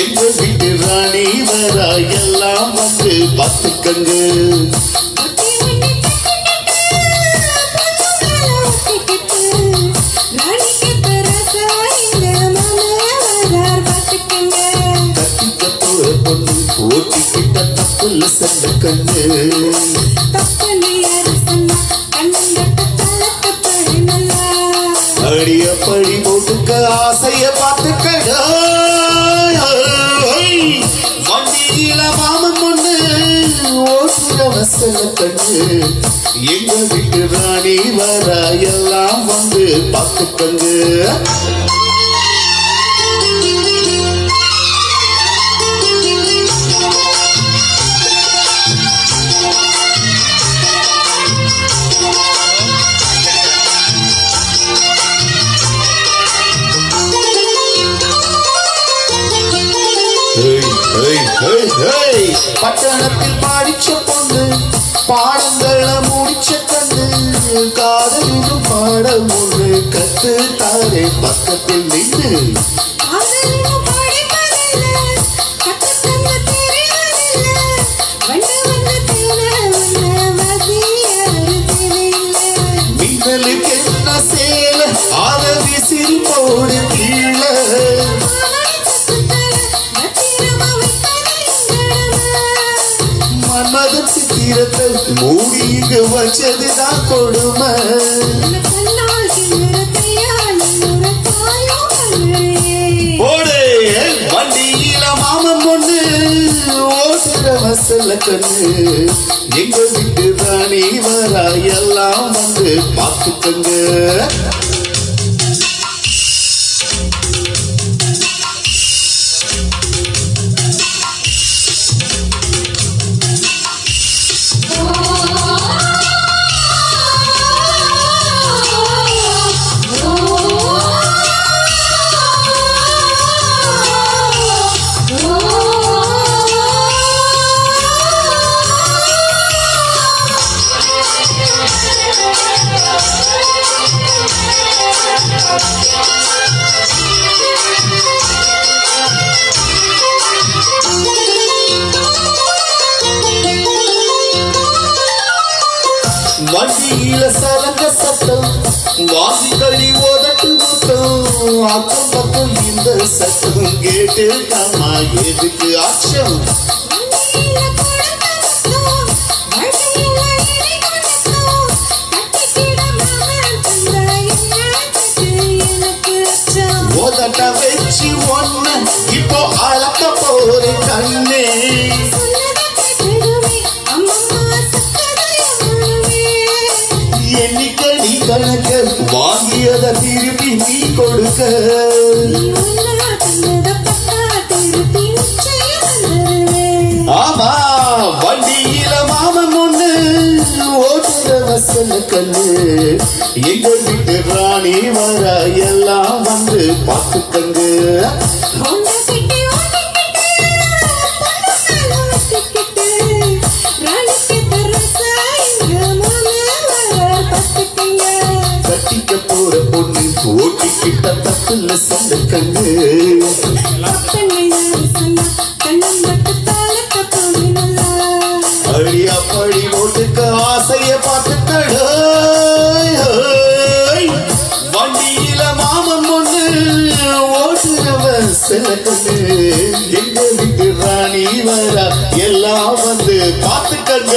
எங்க வீட்டு ராணி வரா எல்லாம் வந்து பார்த்துக்கங்க. கட்டிக்க போற பொண்ணு ஓட்டிக்கிட்ட தப்புல செல்ல கண்ணு அடிய பழி போட்டுக்க ஆசைய பார்த்துக்கட. வண்டியில மாமன் பொண்ணு ஓட்டுற வசல கண்ணு எங்க வீட்டு ராணி வர எல்லாம் வந்து பார்த்துக்கங்க. பட்டணத்தில் படிச்ச பொண்ணு பாடங்களை முடிச்ச கண்ணு காதலும் பாடம் ஒன்று கத்து தாரே பக்கத்தில் நின்று மின்னலுக்கு என்ன சேல ஆத விசிறி போடு கீழே மன்மதன் சித்திரத்தை மூடிக்கு வச்சதுதான் கொடுமை. வண்டியில மாமன் பொண்ணு ஓட்டுற வசல்ல கண்ணு எங்க வீட்டு ராணி வரா எல்லாம் வந்து பார்த்துக்கங்க. வண்டியில சலங்க சட்டம் வாசிகளி ஓதட்டு முட்டம் அக்கம் பக்கம் இந்த சட்டம் கேட்டு காமா எதுக்கு ஆட்சம். ஓதட்ட வச்சு ஒன்ன இப்போ அளக்க போற கண்ணே எண்ணிக்கடி கணக்க வாங்கியத திருப்பி நீ கொடுக்க. ஆமா வண்டியில மாமன் ஒண்ணு ஓட்டுற வசல கண்ணு எங்க வீட்டு ராணி வர எல்லாம் வந்து பார்த்துக்கங்க. கட்டிக்க போற பொண்ணு ஓட்டிக்கிட்ட தப்புல செல்ல கண்ணு அடியா பழி ஓட்டுக்க ஆசைய பார்த்துக்கட. வண்டியில மாமன் பொண்ணு ஓட்டுறவ செல்ல கண்ணு எங்க வீட்டு ராணி வர எல்லாம் வந்து பார்த்துக்கங்க.